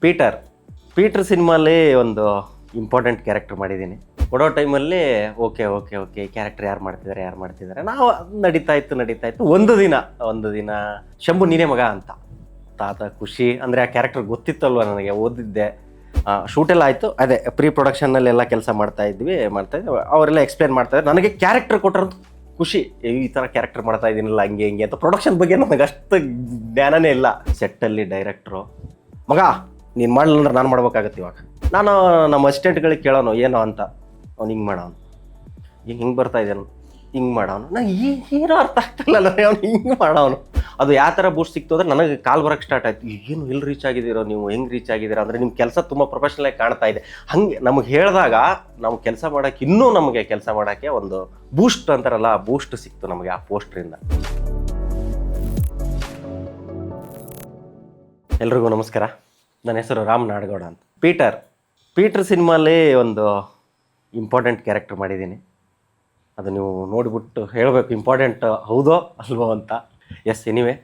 Peter Peter ಸಿನಿಮಾಲಿ ಒಂದು important character ಮಾಡಿದ್ದೀನಿ. ಕೊಡೋ ಟೈಮಲ್ಲಿ ಓಕೆ ಕ್ಯಾರೆಕ್ಟರ್ ಯಾರು ಮಾಡ್ತಿದ್ದಾರೆ ನಾವು ನಡೀತಾ ಇತ್ತು. ಒಂದು ದಿನ ಶಂಭು ನೀನೇ ಮಗ ಅಂತ ತಾತ ಖುಷಿ ಅಂದರೆ ಆ ಕ್ಯಾರೆಕ್ಟರ್ ಗೊತ್ತಿತ್ತಲ್ವ ನನಗೆ, ಓದಿದ್ದೆ. ಶೂಟೆಲ್ಲ ಆಯಿತು, ಅದೇ ಪ್ರೀ ಪ್ರೊಡಕ್ಷನ್ನಲ್ಲೆಲ್ಲ ಕೆಲಸ ಮಾಡ್ತಾಯಿದ್ವಿ. ಅವರೆಲ್ಲ ಎಕ್ಸ್ಪ್ಲೇನ್ ಮಾಡ್ತಾಯಿದ್ರು. ನನಗೆ ಕ್ಯಾರೆಕ್ಟರ್ ಕೊಟ್ಟರಂತ ಖುಷಿ, ಈ ಥರ ಕ್ಯಾರೆಕ್ಟರ್ ಮಾಡ್ತಾ ಇದ್ದೀನಿಲ್ಲ ಹಂಗೆ ಅಂತ. ಪ್ರೊಡಕ್ಷನ್ ಬಗ್ಗೆ ನನಗೆ ಅಷ್ಟು ಜ್ಞಾನನೇ ಇಲ್ಲ. ಸೆಟ್ಟಲ್ಲಿ ಡೈರೆಕ್ಟ್ರು, ಮಗ ನೀನು ಮಾಡಲಿಲ್ಲ ಅಂದ್ರೆ ನಾನು ಮಾಡ್ಬೇಕಾಗತ್ತೆ. ಇವಾಗ ನಾನು ನಮ್ಮ ಅಸಿಸ್ಟೆಂಟ್ಗಳಿಗೆ ಕೇಳೋನು ಏನೋ ಅಂತ, ಅವ್ನು ಹಿಂಗೆ ಮಾಡೋನು, ಹಿಂಗೆ ಬರ್ತಾ ಇದ್ದಾನು, ಹಿಂಗೆ ಮಾಡೋನು. ನಂಗೆ ಏನೋ ಅರ್ಥ ಆಗ್ತಿಲ್ಲ, ಅವ್ನು ಹಿಂಗೆ ಮಾಡೋನು. ಅದು ಯಾವ ಥರ ಬೂಸ್ಟ್ ಸಿಕ್ತು ಅಂದರೆ ನನಗೆ ಕಾಲ್ ಬರೋಕ್ಕೆ ಸ್ಟಾರ್ಟ್ ಆಯಿತು. ಏನು ಎಲ್ಲಿ ರೀಚ್ ಆಗಿದ್ದೀರೋ ನೀವು, ಹೆಂಗೆ ರೀಚ್ ಆಗಿದ್ದೀರಾ ಅಂದರೆ ನಿಮ್ಮ ಕೆಲಸ ತುಂಬ ಪ್ರೊಫೆಷ್ನಲಾಗಿ ಕಾಣ್ತಾ ಇದೆ. ಹಾಗೆ ನಮಗೆ ಹೇಳಿದಾಗ ನಾವು ಕೆಲಸ ಮಾಡೋಕ್ಕೆ, ಇನ್ನೂ ನಮಗೆ ಕೆಲಸ ಮಾಡೋಕ್ಕೆ ಒಂದು ಬೂಸ್ಟ್ ಅಂತಾರಲ್ಲ, ಆ ಬೂಸ್ಟ್ ಸಿಕ್ತು ನಮಗೆ ಆ ಪೋಸ್ಟ್ರಿಂದ. ಎಲ್ರಿಗೂ ನಮಸ್ಕಾರ. ನನ್ನ ಹೆಸರು ರಾಮ್ ನಾಡಗೌಡ ಅಂತ. ಪೀಟರ್ ಸಿನಿಮಾಲಿ ಒಂದು ಇಂಪಾರ್ಟೆಂಟ್ ಕ್ಯಾರೆಕ್ಟರ್ ಮಾಡಿದ್ದೀನಿ. ಅದು ನೀವು ನೋಡಿಬಿಟ್ಟು ಹೇಳಬೇಕು ಇಂಪಾರ್ಟೆಂಟ್ ಹೌದೋ ಅಲ್ವೋ ಅಂತ. ಎಸ್, ಎನಿವೆ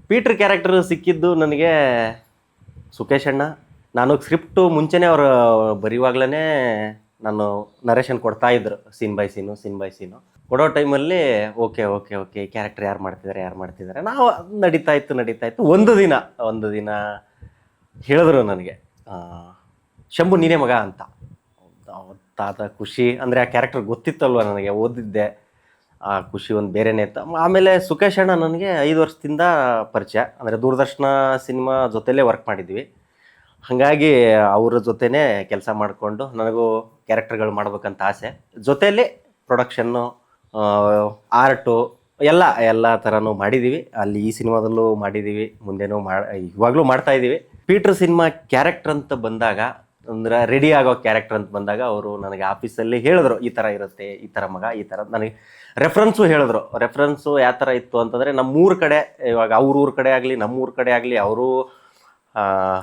ಪೀಟರ್ ಕ್ಯಾರೆಕ್ಟರ್ ಸಿಕ್ಕಿದ್ದು ನನಗೆ ಸುಕೇಶ್ ಅಣ್ಣ. ನಾನು ಸ್ಕ್ರಿಪ್ಟು ಮುಂಚೆನೇ ಅವರು ಬರೆಯುವಾಗಲೇ ನಾನು ನರೇಷನ್ ಕೊಡ್ತಾಯಿದ್ರು, ಸೀನ್ ಬೈ ಸೀನು ಕೊಡೋ ಟೈಮಲ್ಲಿ ಓಕೆ ಕ್ಯಾರೆಕ್ಟರ್ ಯಾರು ಮಾಡ್ತಿದ್ದಾರೆ ನಾವು ನಡೀತಾ ಇತ್ತು. ಒಂದು ದಿನ ಹೇಳಿದ್ರು ನನಗೆ, ಶಂಭು ನೀನೇ ಮಗ ಅಂತ ತಾತ ಖುಷಿ ಅಂದರೆ ಆ ಕ್ಯಾರೆಕ್ಟರ್ ಗೊತ್ತಿತ್ತಲ್ವ ನನಗೆ, ಓದಿದ್ದೆ. ಆ ಖುಷಿ ಒಂದು ಬೇರೆನೇ ಇತ್ತು. ಆಮೇಲೆ ಸುಕೇಶ್ ಅಣ್ಣ ನನಗೆ 5 ವರ್ಷದಿಂದ ಪರಿಚಯ, ಅಂದರೆ ದೂರದರ್ಶನ ಸಿನಿಮಾ ಜೊತೆಲೇ ವರ್ಕ್ ಮಾಡಿದ್ವಿ. ಹಾಗಾಗಿ ಅವ್ರ ಜೊತೆನೇ ಕೆಲಸ ಮಾಡಿಕೊಂಡು ನನಗೂ ಕ್ಯಾರೆಕ್ಟರ್ಗಳು ಮಾಡ್ಬೇಕಂತ ಆಸೆ. ಜೊತೆಯಲ್ಲಿ ಪ್ರೊಡಕ್ಷನ್ನು, ಆರ್ಟು ಎಲ್ಲ ಥರನೂ ಮಾಡಿದ್ದೀವಿ. ಅಲ್ಲಿ ಈ ಸಿನಿಮಾದಲ್ಲೂ ಮಾಡಿದ್ದೀವಿ, ಮುಂದೆನೂ ಇವಾಗಲೂ ಮಾಡ್ತಾಯಿದ್ದೀವಿ. ಪೀಟರ್ ಸಿನಿಮಾ ಕ್ಯಾರೆಕ್ಟರ್ ಅಂತ ಬಂದಾಗ, ಅಂದರೆ ರೆಡಿ ಆಗೋ ಕ್ಯಾರೆಕ್ಟರ್ ಅಂತ ಬಂದಾಗ ಅವರು ನನಗೆ ಆಫೀಸಲ್ಲಿ ಹೇಳಿದ್ರು, ಈ ಥರ ಇರುತ್ತೆ, ಈ ಥರ ಮಗ, ಈ ಥರ. ನನಗೆ ರೆಫರೆನ್ಸು ಹೇಳಿದ್ರು. ರೆಫರೆನ್ಸು ಯಾವ ಥರ ಇತ್ತು ಅಂತಂದರೆ, ನಮ್ಮೂರ ಕಡೆ, ಇವಾಗ ಅವ್ರ ಕಡೆ ಆಗಲಿ ನಮ್ಮೂರ ಕಡೆ ಆಗಲಿ, ಅವರು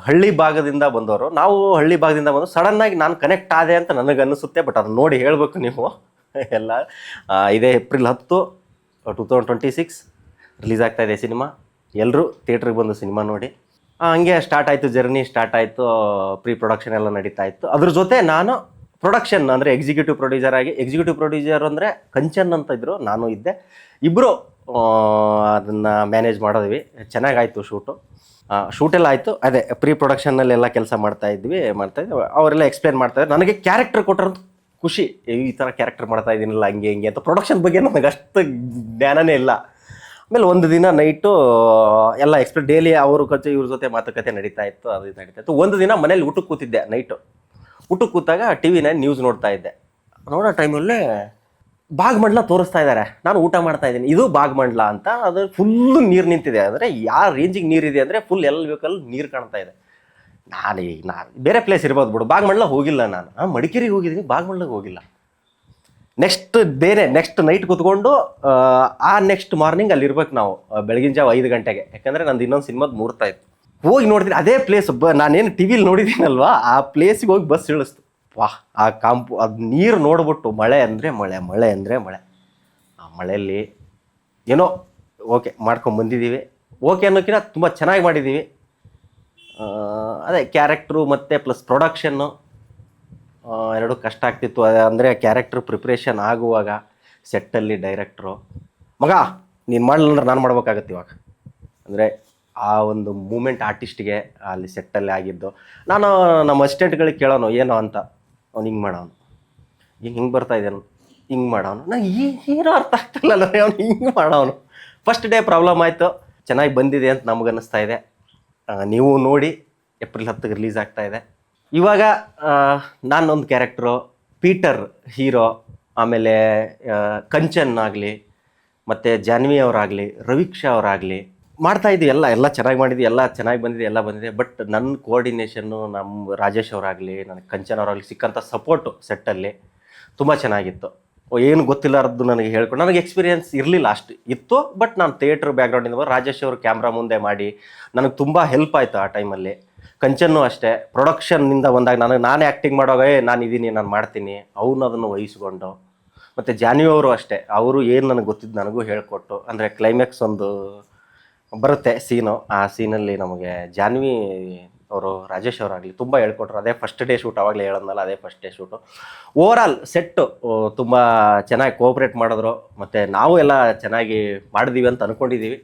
ಹಳ್ಳಿ ಭಾಗದಿಂದ ಬಂದವರು, ನಾವು ಹಳ್ಳಿ ಭಾಗದಿಂದ ಬಂದು ಸಡನ್ನಾಗಿ ನಾನು ಕನೆಕ್ಟ್ ಆದೆ ಅಂತ ನನಗೆ ಅನ್ನಿಸುತ್ತೆ. ಬಟ್ ಅದನ್ನ ನೋಡಿ ಹೇಳಬೇಕು ನೀವು ಎಲ್ಲ. ಇದೇ ಏಪ್ರಿಲ್ 10, 2026 ರಿಲೀಸ್ ಆಗ್ತಾಯಿದೆ ಸಿನಿಮಾ. ಎಲ್ಲರೂ ಥಿಯೇಟ್ರಿಗೆ ಬಂದು ಸಿನಿಮಾ ನೋಡಿ. ಹಂಗೆ ಜರ್ನಿ ಸ್ಟಾರ್ಟ್ ಆಯಿತು. ಪ್ರೀ ಪ್ರೊಡಕ್ಷನ್ ಎಲ್ಲ ನಡೀತಾ ಇತ್ತು. ಅದ್ರ ಜೊತೆ ನಾನು ಪ್ರೊಡಕ್ಷನ್ ಅಂದರೆ ಎಕ್ಸಿಕ್ಯೂಟಿವ್ ಪ್ರೊಡ್ಯೂಸರ್ ಅಂದರೆ ಕಂಚನ್ ಅಂತ ಇದ್ದರು, ನಾನು ಇದ್ದೆ. ಇಬ್ಬರು ಅದನ್ನು ಮ್ಯಾನೇಜ್ ಮಾಡಿದ್ವಿ. ಚೆನ್ನಾಗಾಯಿತು ಶೂಟೆಲ್ಲ ಆಯಿತು. ಅದೇ ಪ್ರೀ ಪ್ರೊಡಕ್ಷನ್ನಲ್ಲೆಲ್ಲ ಕೆಲಸ ಮಾಡ್ತಾಯಿದ್ವಿ. ಅವರೆಲ್ಲ ಎಕ್ಸ್ಪ್ಲೇನ್ ಮಾಡ್ತಾಯಿದ್ರು. ನನಗೆ ಕ್ಯಾರೆಕ್ಟರ್ ಕೊಟ್ಟರಂತ ಖುಷಿ, ಈ ಥರ ಕ್ಯಾರೆಕ್ಟರ್ ಮಾಡ್ತಾ ಇದ್ದೀನಿಲ್ಲ ಹಂಗೆ ಅಂತ. ಪ್ರೊಡಕ್ಷನ್ ಬಗ್ಗೆ ನನಗೆ ಅಷ್ಟು ಜ್ಞಾನನೇ ಇಲ್ಲ. ಆಮೇಲೆ ಒಂದು ದಿನ ನೈಟು ಎಲ್ಲ ಡೈಲಿ ಇವ್ರ ಜೊತೆ ಮಾತುಕತೆ ನಡೀತಾ ಇತ್ತು. ಒಂದು ದಿನ ಮನೇಲಿ ಊಟಕ್ಕೆ ಕೂತಿದ್ದೆ. ಊಟಕ್ಕೆ ಕೂತಾಗ TV9 ನ್ಯೂಸ್ ನೋಡ್ತಾ ಇದ್ದೆ. ನೋಡೋ ಟೈಮಲ್ಲೇ ಭಾಗಮಂಡಲ ತೋರಿಸ್ತಾ ಇದ್ದಾರೆ. ನಾನು ಊಟ ಮಾಡ್ತಾ ಇದ್ದೀನಿ, ಇದು ಭಾಗಮಂಡಲ ಅಂತ. ಅದು ಫುಲ್ಲು ನೀರು ನಿಂತಿದೆ. ಅಂದರೆ ಯಾವ ರೇಂಜಿಗೆ ನೀರಿದೆ ಅಂದರೆ ಫುಲ್ ಎಲ್ಲ ಬೇಕಲ್ಲಿ ನೀರು ಕಾಣ್ತಾ ಇದೆ. ನಾನು ಬೇರೆ ಪ್ಲೇಸ್ ಇರ್ಬೋದು ಬಿಡು, ಭಾಗಮಂಡಲ ಹೋಗಿಲ್ಲ. ನಾನು ಮಡಿಕೇರಿಗೆ ಹೋಗಿದ್ದೀನಿ, ಭಾಗಮಂಡಲಕ್ಕೆ ಹೋಗಿಲ್ಲ. ನೆಕ್ಸ್ಟ್ ನೈಟ್ ಕೂತ್ಕೊಂಡು ನೆಕ್ಸ್ಟ್ ಮಾರ್ನಿಂಗ್ ಅಲ್ಲಿ ಇರ್ಬೇಕು ನಾವು, ಬೆಳಗಿನ ಜಾವ 5 ಗಂಟೆಗೆ. ಯಾಕಂದರೆ ನಂದು ಇನ್ನೊಂದು ಸಿನಿಮಾದ ಮುಹೂರ್ತ ಇತ್ತು. ಹೋಗಿ ನೋಡ್ತೀನಿ, ಅದೇ ಪ್ಲೇಸ್ ನಾನೇನು TV ನೋಡಿದ್ದೀನಲ್ವಾ, ಆ ಪ್ಲೇಸಿಗೆ ಹೋಗಿ ಬಸ್ ಇಳಿಸ್ತು. ವಾಹ್, ಅದು ನೀರು ನೋಡ್ಬಿಟ್ಟು ಮಳೆ ಅಂದರೆ ಮಳೆ. ಆ ಮಳೆಯಲ್ಲಿ ಏನೋ ಓಕೆ ಮಾಡ್ಕೊಂಬಂದಿದ್ದೀವಿ. ಓಕೆ ಅನ್ನೋಕ್ಕಿಂತ ತುಂಬ ಚೆನ್ನಾಗಿ ಮಾಡಿದ್ದೀವಿ. ಅದೇ ಕ್ಯಾರೆಕ್ಟ್ರು ಮತ್ತು ಪ್ಲಸ್ ಪ್ರೊಡಕ್ಷನ್ನು ಎರಡೂ ಕಷ್ಟ ಆಗ್ತಿತ್ತು. ಅಂದರೆ ಕ್ಯಾರೆಕ್ಟ್ರ್ ಪ್ರಿಪ್ರೇಷನ್ ಆಗುವಾಗ ಸೆಟ್ಟಲ್ಲಿ ಡೈರೆಕ್ಟ್ರು, ಮಗ ನೀನು ಮಾಡಲಿಲ್ಲ ಅಂದ್ರೆ ನಾನು ಮಾಡ್ಬೇಕಾಗತ್ತೆ ಇವಾಗ. ಅಂದರೆ ಆ ಒಂದು ಮೂಮೆಂಟ್ ಆರ್ಟಿಸ್ಟ್ಗೆ ಅಲ್ಲಿ ಸೆಟ್ಟಲ್ಲಿ ಆಗಿದ್ದು. ನಾನು ನಮ್ಮ ಅಸಿಸ್ಟೆಂಟ್ಗಳಿಗೆ ಕೇಳೋನು ಏನೋ ಅಂತ, ಅವ್ನು ಹಿಂಗೆ ಮಾಡೋನು, ಹಿಂಗೆ ಬರ್ತಾ ಇದ್ದಾನು, ಹಿಂಗೆ ಮಾಡೋನು. ನಂಗೆ ಏನೋ ಅರ್ಥ ಆಗ್ತಿಲ್ಲ, ಅವ್ನು ಹಿಂಗೆ ಮಾಡೋನು. ಫಸ್ಟ್ ಡೇ ಪ್ರಾಬ್ಲಮ್ ಆಯಿತು. ಚೆನ್ನಾಗಿ ಬಂದಿದೆ ಅಂತ ನಮ್ಗೆ ಅನ್ನಿಸ್ತಾ ಇದೆ. ನೀವು ನೋಡಿ, ಏಪ್ರಿಲ್ 10 ರಿಲೀಸ್ ಆಗ್ತಾಯಿದೆ. ಇವಾಗ ನಾನೊಂದು ಕ್ಯಾರೆಕ್ಟ್ರು, ಪೀಟರ್ ಹೀರೋ, ಆಮೇಲೆ ಕಂಚನ್ ಆಗಲಿ, ಮತ್ತು ಜಾನ್ವಿ ಅವರಾಗಲಿ, ರವೀಕ್ಷಾ ಅವರಾಗಲಿ ಮಾಡ್ತಾಯಿದ್ವಿ. ಎಲ್ಲ ಚೆನ್ನಾಗಿ ಮಾಡಿದ್ವಿ, ಎಲ್ಲ ಚೆನ್ನಾಗಿ ಬಂದಿದೆ. ಬಟ್ ನನ್ನ ಕೋಆರ್ಡಿನೇಷನ್ನು, ನಮ್ಮ ರಾಜೇಶ್ ಅವರಾಗಲಿ, ನನಗೆ ಕಂಚನ್ ಅವರಾಗಲಿ ಸಿಕ್ಕಂಥ ಸಪೋರ್ಟು ಸೆಟ್ಟಲ್ಲಿ ತುಂಬ ಚೆನ್ನಾಗಿತ್ತು. ಏನು ಗೊತ್ತಿಲ್ಲಾರ್ದು ನನಗೆ ಹೇಳ್ಕೊಂಡು, ನನಗೆ ಎಕ್ಸ್ಪೀರಿಯೆನ್ಸ್ ಇರಲಿಲ್ಲ, ಅಷ್ಟು ಇತ್ತು. ಬಟ್ ನಾನು ಥಿಯೇಟ್ರ್ ಬ್ಯಾಕ್ಗ್ರೌಂಡಿಂದ ರಾಜೇಶ್ ಅವರು ಕ್ಯಾಮ್ರಾ ಮುಂದೆ ಮಾಡಿ ನನಗೆ ತುಂಬ ಹೆಲ್ಪ್ ಆಯಿತು ಆ ಟೈಮಲ್ಲಿ. ಕಂಚನ್ನು ಅಷ್ಟೇ, ಪ್ರೊಡಕ್ಷನ್ನಿಂದ ಬಂದಾಗ ನಾನೇ ಆ್ಯಕ್ಟಿಂಗ್ ಮಾಡುವಾಗ ನಾನು ಮಾಡ್ತೀನಿ, ಅವನು ಅದನ್ನು ವಹಿಸ್ಕೊಂಡು. ಮತ್ತು ಜಾನ್ವಿ ಅವರು ಅಷ್ಟೇ, ಅವರು ಏನು ನನಗೆ ಗೊತ್ತಿದ್ದು ನನಗೂ ಹೇಳಿಕೊಟ್ಟು. ಅಂದರೆ ಕ್ಲೈಮ್ಯಾಕ್ಸ್ ಒಂದು ಬರುತ್ತೆ ಸೀನು, ಆ ಸೀನಲ್ಲಿ ನಮಗೆ ಜಾನ್ವಿ ಅವರು ರಾಜೇಶ್ ಅವರಾಗಲಿ ತುಂಬ ಹೇಳ್ಕೊಟ್ರು. ಅದೇ ಫಸ್ಟ್ ಡೇ ಶೂಟ್, ಅವಾಗಲೇ ಹೇಳೋದ್ನಲ್ಲ, ಅದೇ first day shoot. Overall set ತುಂಬ ಚೆನ್ನಾಗಿ ಕೋಆಪ್ರೇಟ್ ಮಾಡಿದ್ರು. ಮತ್ತು ನಾವು ಎಲ್ಲ ಚೆನ್ನಾಗಿ ಮಾಡಿದೀವಿ ಅಂತ ಅಂದ್ಕೊಂಡಿದ್ದೀವಿ,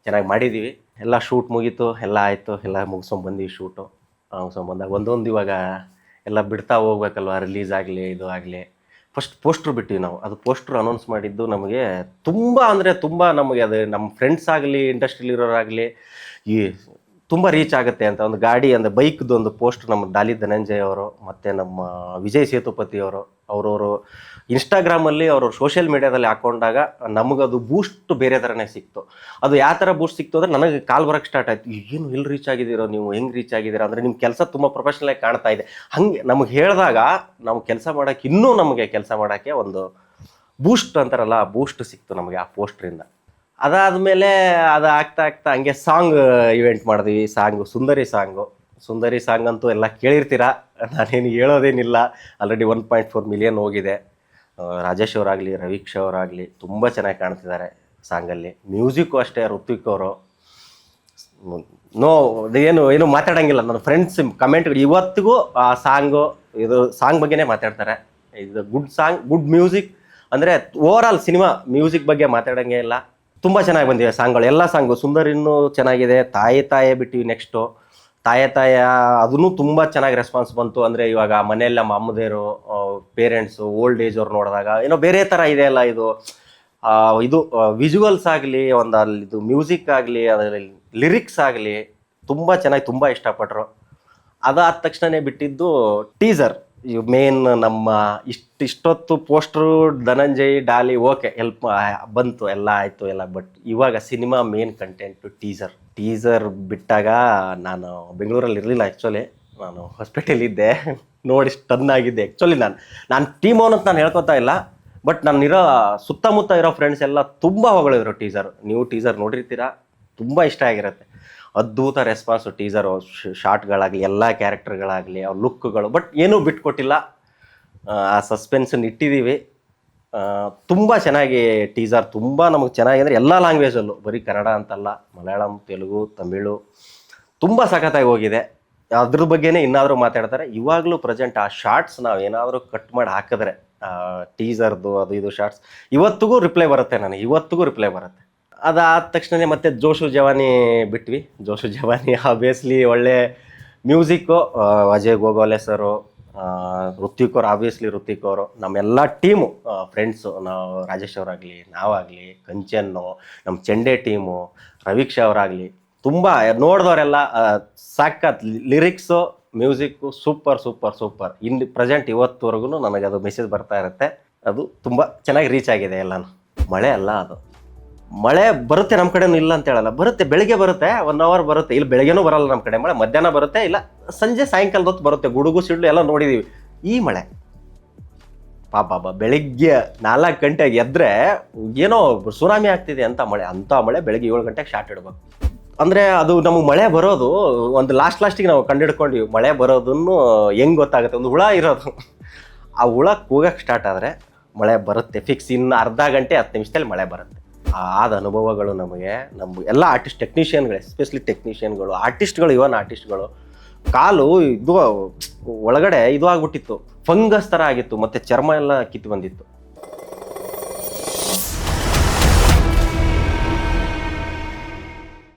ಚೆನ್ನಾಗಿ ಮಾಡಿದ್ದೀವಿ. ಎಲ್ಲ ಶೂಟ್ ಮುಗೀತು, ಎಲ್ಲ ಆಯಿತು, ಎಲ್ಲ ಮುಗಿಸ್ಕೊಂಡ್ಬಂದ್ವಿ ಶೂಟು. ಮುಗಿಸ್ಕೊಂಡ್ಬಂದಾಗ ಒಂದೊಂದು ಇವಾಗ ಎಲ್ಲ ಬಿಡ್ತಾ ಹೋಗ್ಬೇಕಲ್ವ, ರಿಲೀಸ್ ಆಗಲಿ ಇದು ಆಗಲಿ. ಫಸ್ಟ್ ಪೋಸ್ಟ್ರು ಬಿಟ್ಟಿವಿ ನಾವು. ಅದು ಪೋಸ್ಟ್ರು ಅನೌನ್ಸ್ ಮಾಡಿದ್ದು ನಮಗೆ ತುಂಬ ಅಂದರೆ ತುಂಬ, ನಮಗೆ ಅದು ನಮ್ಮ ಫ್ರೆಂಡ್ಸ್ ಆಗಲಿ ಇಂಡಸ್ಟ್ರಿಲಿರೋರಾಗಲಿ ಈ ತುಂಬ ರೀಚ್ ಆಗುತ್ತೆ ಅಂತ. ಒಂದು ಗಾಡಿ ಅಂದರೆ ಬೈಕ್ದು ಒಂದು ಪೋಸ್ಟ್ ನಮ್ಮ ಡಾಲಿ ಧನಂಜಯ್ ಅವರು ಮತ್ತು ನಮ್ಮ ವಿಜಯ್ ಸೇತುಪತಿ ಅವರು ಅವರವರು ಇನ್ಸ್ಟಾಗ್ರಾಮಲ್ಲಿ ಅವರು ಸೋಷಿಯಲ್ ಮೀಡಿಯಾದಲ್ಲಿ ಹಾಕೊಂಡಾಗ ನಮಗದು ಬೂಸ್ಟ್ ಬೇರೆ ಥರನೇ ಸಿಕ್ತು. ಅದು ಯಾವ ಥರ ಬೂಸ್ಟ್ ಸಿಕ್ತು ಅಂದರೆ ನನಗೆ ಕಾಲ್ ಬರೋಕ್ಕೆ ಸ್ಟಾರ್ಟ್ ಆಯಿತು. ಏನು ಎಲ್ಲಿ ರೀಚ್ ಆಗಿದ್ದೀರೋ ನೀವು, ಹೆಂಗೆ ರೀಚ್ ಆಗಿದ್ದೀರಾ ಅಂದರೆ ನಿಮ್ಮ ಕೆಲಸ ತುಂಬ ಪ್ರೊಫೆಷ್ನಲಾಗಿ ಕಾಣ್ತಾ ಇದೆ. ಹಾಗೆ ನಮಗೆ ಹೇಳಿದಾಗ ನಾವು ಕೆಲಸ ಮಾಡೋಕ್ಕೆ, ಇನ್ನೂ ನಮಗೆ ಕೆಲಸ ಮಾಡೋಕ್ಕೆ ಒಂದು ಬೂಸ್ಟ್ ಅಂತಾರಲ್ಲ, ಆ ಬೂಸ್ಟ್ ಸಿಕ್ತು ನಮಗೆ ಆ ಪೋಸ್ಟ್ರಿಂದ. ಅದಾದಮೇಲೆ ಅದು ಆಗ್ತಾ ಆಗ್ತಾ ಹಂಗೆ ಸಾಂಗ್ ಇವೆಂಟ್ ಮಾಡಿದ್ವಿ. ಸುಂದರಿ ಸಾಂಗ್ ಅಂತೂ ಎಲ್ಲ ಕೇಳಿರ್ತೀರ, ನಾನೇನು ಹೇಳೋದೇನಿಲ್ಲ. ಆಲ್ರೆಡಿ 1.4 ಮಿಲಿಯನ್ ಹೋಗಿದೆ. ರಾಜೇಶ್ ಅವರಾಗಲಿ, ರವೀಕ್ಷ ಅವರಾಗಲಿ ತುಂಬ ಚೆನ್ನಾಗಿ ಕಾಣ್ತಿದ್ದಾರೆ ಸಾಂಗಲ್ಲಿ. ಮ್ಯೂಸಿಕ್ಕು ಅಷ್ಟೇ, ಋತ್ವಿಕ್ ಅವರು ಏನು ಮಾತಾಡೋಂಗಿಲ್ಲ. ನನ್ನ ಫ್ರೆಂಡ್ಸ್ ಕಮೆಂಟ್ಗಳು ಇವತ್ತಿಗೂ ಆ ಸಾಂಗ್ ಬಗ್ಗೆನೇ ಮಾತಾಡ್ತಾರೆ. ಇದು ಗುಡ್ ಸಾಂಗ್, ಗುಡ್ ಮ್ಯೂಸಿಕ್. ಅಂದರೆ ಓವರಾಲ್ ಸಿನಿಮಾ ಮ್ಯೂಸಿಕ್ ಬಗ್ಗೆ ಮಾತಾಡೋಂಗೇ ಇಲ್ಲ. ತುಂಬ ಚೆನ್ನಾಗಿ ಬಂದಿವೆ ಸಾಂಗ್ಗಳು, ಎಲ್ಲ ಸಾಂಗು. ಸುಂದರಿನೂ ಚೆನ್ನಾಗಿದೆ. ತಾಯೇ ಬಿಟ್ಟಿವಿ ನೆಕ್ಸ್ಟು. ತಾಯ ಅದೂ ತುಂಬ ಚೆನ್ನಾಗಿ ರೆಸ್ಪಾನ್ಸ್ ಬಂತು. ಅಂದರೆ ಇವಾಗ ಮನೆಯಲ್ಲ ನಮ್ಮ ಅಮ್ಮದೇರು, ಪೇರೆಂಟ್ಸು, ಓಲ್ಡ್ ಏಜ್ ಅವ್ರು ನೋಡಿದಾಗ ಏನೋ ಬೇರೆ ಥರ ಇದೆ ಅಲ್ಲ ಇದು. ಇದು ವಿಜುವಲ್ಸ್ ಆಗಲಿ, ಒಂದು ಇದು ಮ್ಯೂಸಿಕ್ ಆಗಲಿ, ಅದರಲ್ಲಿ ಲಿರಿಕ್ಸ್ ಆಗಲಿ ತುಂಬ ಚೆನ್ನಾಗಿ, ತುಂಬ ಇಷ್ಟಪಟ್ಟರು. ಅದಾದ ತಕ್ಷಣವೇ ಬಿಟ್ಟಿದ್ದು ಟೀಸರ್. ಮೇನ್ ನಮ್ಮ ಇಷ್ಟೊತ್ತು poster Dhananjay, Daali okay help ಬಂತು, ಎಲ್ಲ ಆಯಿತು ಎಲ್ಲ. ಬಟ್ ಇವಾಗ ಸಿನಿಮಾ ಮೇನ್ ಕಂಟೆಂಟು ಟೀಸರ್ ಬಿಟ್ಟಾಗ ನಾನು ಬೆಂಗಳೂರಲ್ಲಿ ಇರಲಿಲ್ಲ. ಆ್ಯಕ್ಚುಲಿ ನಾನು ಹಾಸ್ಪಿಟಲಿದ್ದೆ. ನೋಡಿ ಸ್ಟನ್ ಆಗಿದ್ದೆ. ಆ್ಯಕ್ಚುಲಿ ನಾನು ಟೀಮ್ ಓನ್ ಅಂತ ನಾನು ಹೇಳ್ಕೊತಾ ಇಲ್ಲ, ಬಟ್ ನಾನಿರೋ ಸುತ್ತಮುತ್ತ ಇರೋ ಫ್ರೆಂಡ್ಸ್ ಎಲ್ಲ ತುಂಬ ಹೊಗಳಿದ್ರು ಟೀಸರ್. ನೀವು ಟೀಸರ್ ನೋಡಿರ್ತೀರಾ, ತುಂಬ ಇಷ್ಟ ಆಗಿರುತ್ತೆ. ಅದ್ಭುತ ರೆಸ್ಪಾನ್ಸು ಟೀಸರು, ಶಾರ್ಟ್ಗಳಾಗಲಿ, ಎಲ್ಲ ಕ್ಯಾರೆಕ್ಟರ್ಗಳಾಗಲಿ, ಅವ್ರ ಲುಕ್ಗಳು. ಬಟ್ ಏನೂ ಬಿಟ್ಕೊಟ್ಟಿಲ್ಲ, ಆ ಸಸ್ಪೆನ್ಸನ್ನು ಇಟ್ಟಿದ್ದೀವಿ. ತುಂಬ ಚೆನ್ನಾಗಿ ಟೀಸರ್, ತುಂಬ ನಮಗೆ ಚೆನ್ನಾಗಿ ಅಂದರೆ ಎಲ್ಲ ಲ್ಯಾಂಗ್ವೇಜಲ್ಲೂ, ಬರೀ ಕನ್ನಡ ಅಂತಲ್ಲ, ಮಲಯಾಳಂ, ತೆಲುಗು, ತಮಿಳು ತುಂಬ ಸಖತ್ತಾಗಿ ಹೋಗಿದೆ. ಅದ್ರ ಬಗ್ಗೆನೇ ಇನ್ನಾದರೂ ಮಾತಾಡ್ತಾರೆ. ಇವಾಗಲೂ ಪ್ರೆಸೆಂಟ್ ಆ ಶಾರ್ಟ್ಸ್ ನಾವು ಏನಾದರೂ ಕಟ್ ಮಾಡಿ ಹಾಕಿದ್ರೆ, ಟೀಸರ್ದು ಅದು ಇದು ಶಾರ್ಟ್ಸ್ ಇವತ್ತಿಗೂ ರಿಪ್ಲೈ ಬರುತ್ತೆ ನನಗೆ, ಇವತ್ತಿಗೂ ರಿಪ್ಲೈ ಬರುತ್ತೆ. ಅದಾದ ತಕ್ಷಣವೇ ಮತ್ತೆ ಜೋಶು ಜವಾನಿ ಬಿಟ್ವಿ. ಜೋಶು ಜವಾನಿ ಆಬ್ವಿಯಸ್ಲಿ ಒಳ್ಳೆ ಮ್ಯೂಸಿಕ್ಕು. ಅಜಯ್ ಗೋಗೋಲೆ ಸರು, ಋತ್ವಿಕ್ ಅವರು, ಆಬ್ವಿಯಸ್ಲಿ ಋತ್ವಿಕ್ ಅವರು, ನಮ್ಮೆಲ್ಲ ಟೀಮು, ಫ್ರೆಂಡ್ಸು, ನಾವು ರಾಜೇಶ್ ಅವರಾಗಲಿ, ನಾವಾಗಲಿ, ಕಂಚನ್ನು, ನಮ್ಮ ಚೆಂಡೆ ಟೀಮು, ರವೀಕ್ಷ ಅವರಾಗಲಿ, ತುಂಬ ನೋಡಿದವರೆಲ್ಲ ಸಾಕತ್. Lyrics, music super. ಪ್ರೆಸೆಂಟ್ ಇವತ್ತುವರೆಗೂ ನನಗೆ ಅದು ಮೆಸೇಜ್ ಬರ್ತಾ ಇರುತ್ತೆ. ಅದು ತುಂಬ ಚೆನ್ನಾಗಿ ರೀಚ್ ಆಗಿದೆ ಎಲ್ಲನೂ. ಮಳೆ ಅಲ್ಲ ಅದು, ಮಳೆ ಬರುತ್ತೆ ನಮ್ಮ ಕಡೆನೂ, ಇಲ್ಲ ಅಂತ ಹೇಳಲ್ಲ. ಬರುತ್ತೆ, ಬೆಳಗ್ಗೆ ಬರುತ್ತೆ, 1 hour ಬರುತ್ತೆ. ಇಲ್ಲಿ ಬೆಳಗ್ಗೆನೂ ಬರಲ್ಲ ನಮ್ಮ ಕಡೆ ಮಳೆ. ಮಧ್ಯಾಹ್ನ ಬರುತ್ತೆ, ಇಲ್ಲ ಸಂಜೆ ಸಾಯಂಕಾಲದ ಹೊತ್ತು ಬರುತ್ತೆ. ಗುಡುಗು ಸಿಡ್ಲು ಎಲ್ಲ ನೋಡಿದ್ದೀವಿ. ಈ ಮಳೆ ಪಾಪ ಬೆಳಿಗ್ಗೆ 4 ಗಂಟೆಗೆ ಎದ್ದರೆ ಏನೋ ಸುನಾಮಿ ಆಗ್ತಿದೆ ಅಂತ ಮಳೆ ಬೆಳಗ್ಗೆ 7 ಗಂಟೆಗೆ ಶಾರ್ಟ್ ಇಡಬೇಕು. ಅಂದರೆ ಅದು ನಮಗೆ ಮಳೆ ಬರೋದು ಒಂದು ಲಾಸ್ಟಿಗೆ ನಾವು ಕಂಡುಹಿಡ್ಕೊಂಡ್ವಿ. ಮಳೆ ಬರೋದನ್ನು ಹೆಂಗೆ ಗೊತ್ತಾಗುತ್ತೆ? ಒಂದು ಹುಳ ಇರೋದು, ಆ ಹುಳ ಕೂಗಕ್ಕೆ ಸ್ಟಾರ್ಟ್ ಆದರೆ ಮಳೆ ಬರುತ್ತೆ ಫಿಕ್ಸ್. ಇನ್ನು ಅರ್ಧ ಗಂಟೆ 10 ನಿಮಿಷದಲ್ಲಿ ಮಳೆ ಬರುತ್ತೆ. ಆದ ಅನುಭವಗಳು ನಮಗೆ, ನಮ್ಮ ಎಲ್ಲ ಟೆಕ್ನಿಷಿಯನ್ಗಳು, ಎಸ್ಪೆಷಲಿ ಟೆಕ್ನಿಷಿಯನ್ಗಳು, ಆರ್ಟಿಸ್ಟ್ಗಳು ಕಾಲು ಇದು ಒಳಗಡೆ ಇದು ಆಗ್ಬಿಟ್ಟಿತ್ತು, ಫಂಗಸ್ ಥರ ಆಗಿತ್ತು, ಮತ್ತು ಚರ್ಮ ಎಲ್ಲ ಕಿತ್ತು ಬಂದಿತ್ತು.